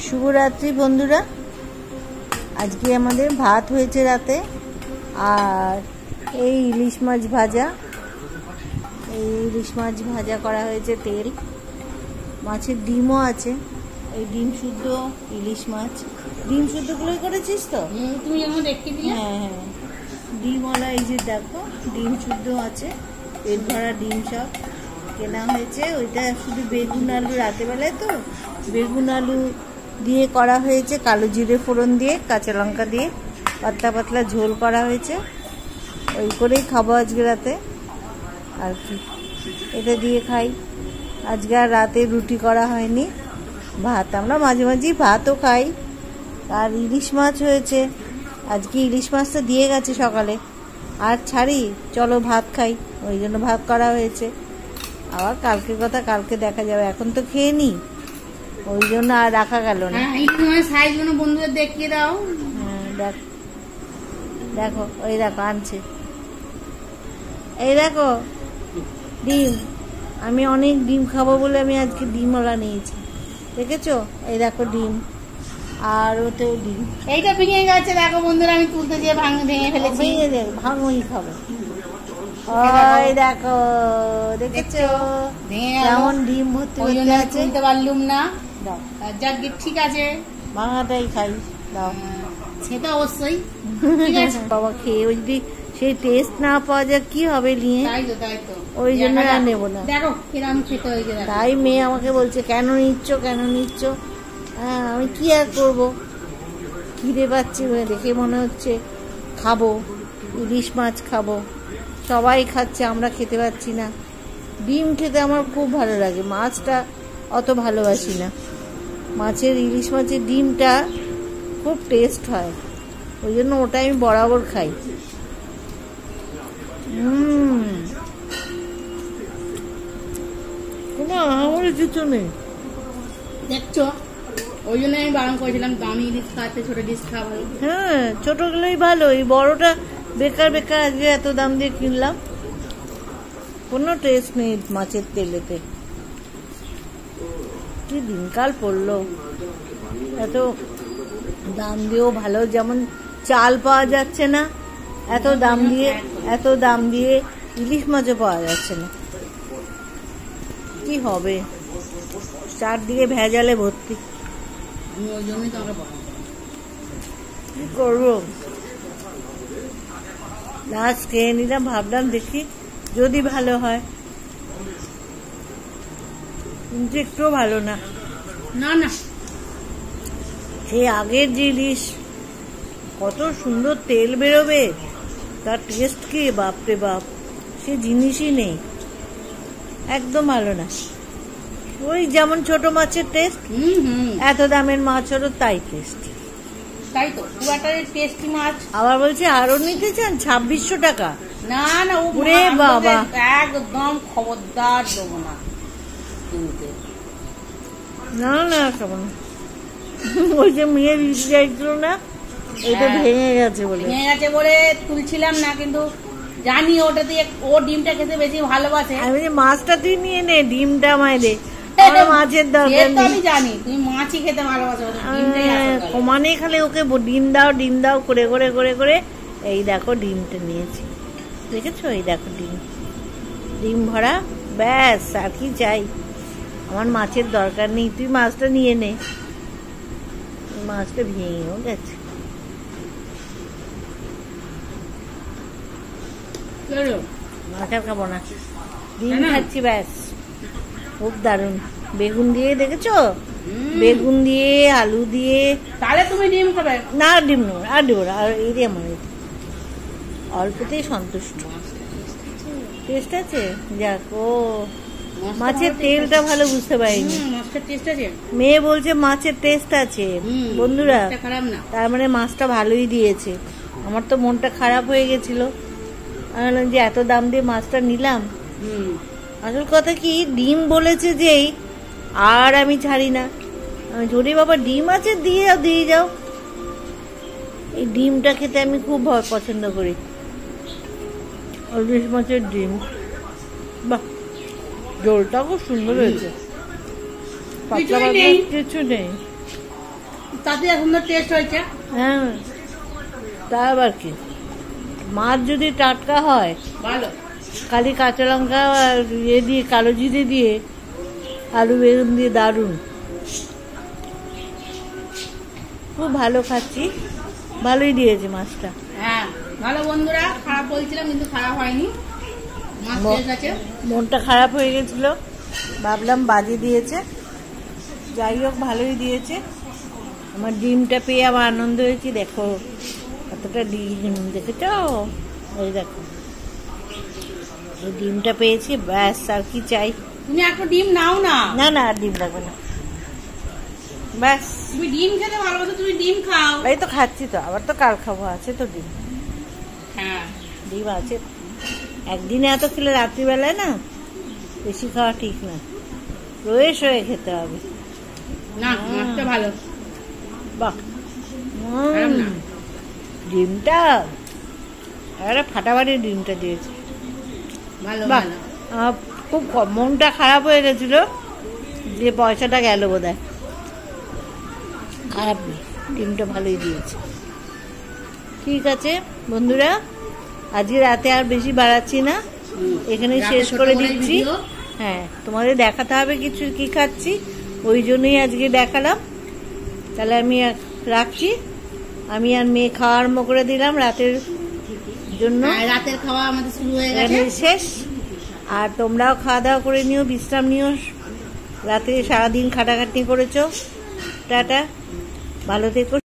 শুভরাত্রি বন্ধুরা। আজকে আমাদের ভাত হয়েছে রাতে, আর এই ইলিশ মাছ ভাজা। এই ইলিশ মাছ ভাজা করা হয়েছে, তেল, মাছের ডিমও আছে। এই ডিম শুদ্ধ ইলিশ মাছ, ডিম শুদ্ধগুলোই করেছিস তো তুমি যেমন দেখতে দিলে। হ্যাঁ হ্যাঁ, ডিমওয়ালা। এই যে দেখো, ডিম শুদ্ধ আছে, পেট ভরা ডিম সব কেনা হয়েছে। ওইটা শুধু বেগুন আলু, রাতেবেলায় তো বেগুন আলু দিয়ে করা হয়েছে, কালো জিরে ফোড়ন দিয়ে, কাঁচা লঙ্কা দিয়ে পাতলা পাতলা ঝোল করা হয়েছে। ওই করেই খাবো আজকে রাতে আর কি, এটা দিয়ে খাই। আজকে আর রাতে রুটি করা হয়নি, ভাত। আমরা মাঝে মাঝেই ভাতও খাই। আর ইলিশ মাছ হয়েছে আজকে, ইলিশ মাছটা দিয়ে গেছে সকালে, আর ছাড়ি, চলো ভাত খাই, ওই জন্য ভাত করা হয়েছে। আবার কালকের কথা কালকে দেখা যাবে, এখন তো খেয়ে নি, ওই জন্য আর রাখা গেল না। সাইজগুলো বন্ধুদের দেখিয়ে দাও। হ্যাঁ দেখো, ওই দেখো আনছে, এই দেখো ডিম। আমি অনেক ডিম খাবো বলে আমি আজকে ডিমওয়ালা নিয়েছি, দেখেছো? এই দেখো ডিম, আর ওতেও ডিম। এইটা ভেঙে গেছে, দেখো বন্ধুরা, আমি তুলতে যেয়ে ভেঙে ফেলেছি। ভেঙে দেখ, ভাঙোই খাবো। ওই দেখো, দেখেছো কেমন ডিম ভর্তি হতে আছে। তুলতে পারলুম না, যাক ঠিক আছে, ভাঙাটাই খাই। দাও, সেটা অবশ্যই বাবা খেয়ে যদি সেই টেস্ট না পাওয়া যায় কি হবে নিয়ে, তাই তো ওই জন্য আর নেবো না। দেখো কিরম খেতে হয়েছে। তাই মেয়ে আমাকে বলছে কেন নিচ্ছ। হ্যাঁ, আমি কি আর করবো, খিদে পাচ্ছি দেখে মনে হচ্ছে খাবো, ইলিশ মাছ খাবো। সবাই খাচ্ছে, আমরা খেতে পাচ্ছি না। ডিম খেতে আমার খুব ভালো লাগে, মাছটা অত ভালোবাসি না। ইলিশ মাছের ডিমটা খুব টেস্ট হয়, ওই জন্য ওটা আমি বরাবর খাই। কোনো আহামরি কিছু নেই, দেখছো, ওই জন্য আমি বারণ করেছিলাম দামি ইলিশ খাওয়াতে, ছোট ইলিশ খাওয়া ভালো। হ্যাঁ, ছোটগুলোই ভালো, এই বড়টা বেকার আজকে এত দাম দিয়ে কিনলাম, কোনো টেস্ট নেই মাছের তেলেতে। কি দিনকাল পড়লো, এত দাম দিয়েও ভালো, যেমন চাল পাওয়া যাচ্ছে না, এত দাম দিয়ে ইলিশ মাছও পাওয়া যাচ্ছে না। কি হবে, চারদিকে ভেজালে ভর্তি, ওই জন্যই তো আমরা কি করবো। লাস্ট খেয়ে নিলাম, ভাবলাম দেখি যদি ভালো হয়, কিন্তু একটুও ভালো না। না সেই আগের যে ইলিশ, কত সুন্দর তেল বেরোবে, তার টেস্ট কি বাপরে বাপ, সে জিনিসই নেই, একদম ভালো না। ওই যেমন ছোট মাছের টেস্ট, এত দামের মাছ হলো তাই টেস্ট, তাই তো খুব একটা টেস্টি মাছ। আবার বলছে আরো নিতে চান 2600 টাকা। না ওরে বাবা, একদম খবরদার দেবো না কিনতে। না কেমন ওই যে মেয়ে দিতে চাইছিল না, এটা ভেঙে গেছে বলে তুলছিলাম না, কিন্তু জানি ওটা দিয়ে ও ডিমটা খেতে বেশি ভালোবাসে। আমি যে মাছটা তুই নিয়ে নে, ডিমটা আমায় দে, মাছের দরকার নেই। আমি জানি তুমি মাছই খেতে ভালোবাসো, কমানে খালি ওকে ডিম দাও করে এই দেখো ডিমটা নিয়েছি, দেখেছো? এই দেখো ডিম ভরা, ব্যাস, আর কি চাই? আমার মাছের দরকার নেই, তুই মাছটা নিয়ে নে। মাছটা ভেঙেও গেছে। মাছ আর খাবো না, ডিম খাচ্ছি, ব্যাস। খুব দারুণ, বেগুন দিয়ে, দেখেছো? বেগুন দিয়ে, আলু দিয়ে। তাহলে তুমি ডিম খাবে না? ডিম নেবো, আর দেবো না, আর এই দিয়ে আমার অল্পতেই সন্তুষ্ট। টেস্ট আছে, যাক। ও মাছের তেলটা ভালো বুঝতে পারিনি, মেয়ে বলছে মাছের টেস্ট আছে বন্ধুরা, তার মানে মাছটা ভালোই দিয়েছে। আমার তো মনটা খারাপ হয়ে গেছিল, আমি বললাম যে এত দাম দিয়ে মাছটা নিলাম। আসল কথা কি, ডিম বলেছে যেই, আর আমি ছাড়ি না, আমি যদি বাবা ডিম আছে দিয়ে যাও। এই ডিমটা খেতে আমি খুব পছন্দ করি, ইলিশ মাছের ডিম। বাহ, ঝোলটা খুব সুন্দর হয়েছে, পাতলা কিছু নেই। তাতে সুন্দর টেস্ট হয়েছে। হ্যাঁ, তা আবার কি, মাছ যদি টাটকা হয় ভালো। খালি কাঁচা লঙ্কা আর ইয়ে দিয়ে কালো জিরে দিয়ে আলু বেগুন দিয়ে দারুণ, খুব ভালো খাচ্ছি। ভালোই দিয়েছে মাছটা। হ্যাঁ ভালো বন্ধুরা, খারাপ বলছিলাম কিন্তু খারাপ হয়নি, মাছ টেস্ট আছে। মনটা খারাপ হয়ে গেছিল, ভাবলাম বাজে দিয়েছে, যাই হোক ভালোই দিয়েছে। আমার ডিমটা পেয়ে আমার আনন্দ হয়েছে। দেখো কতটা ডিম, দেখেছ? ওই দেখো এই ডিমটা পেয়েছি, ব্যাস আর কি চাই। তুমি একটা ডিম নাও না। না না, আর ডিম লাগবে না, ব্যাস। তুমি ডিম খেতে ভালোবাসো, তুমি ডিম খাও। এই তো খাচ্ছি তো, আবার তো কাল খাবো, আছে তো ডিম। হ্যাঁ ডিম আছে, একদিনে এত খেলে রাত্রিবেলায় না বেশি খাওয়া ঠিক না, রয়ে শয়ে খেতে হবে। না, মাছটা ভালো। বাহ, খারাপ না। ডিমটা আরে ফাটাফাটি ডিমটা দিয়েছে। ভালো বাহ, ভালো। আমার খুব মনটা খারাপ হয়ে গেছিল যে পয়সাটা গেল বোধহয়। খারাপ নেই, ডিমটা ভালোই দিয়েছে। ঠিক আছে বন্ধুরা, আজকে রাতে আর বেশি বাড়াচ্ছি না, এখানেই রাতে শেষ ছোট করে করে দিচ্ছি। ভিডিও। হ্যাঁ, তোমাদের দেখাতে হবে কিছু কি খাচ্ছি, ওই জন্যই আজকে দেখালাম। তাহলে আমি রাখছি, আমি আর মেয়ে খাওয়া আরম্ভ করে দিলাম রাতের জন্য। আর রাতের খাওয়া আমাদের শুরু হয়ে গেছে। এখানে শেষ। আর তোমরাও খাওয়া দাওয়া করে নিও, বিশ্রাম নিও, রাতে সারাদিন খাটাখাটনি করেছো। টাটা, ভালো থেকো।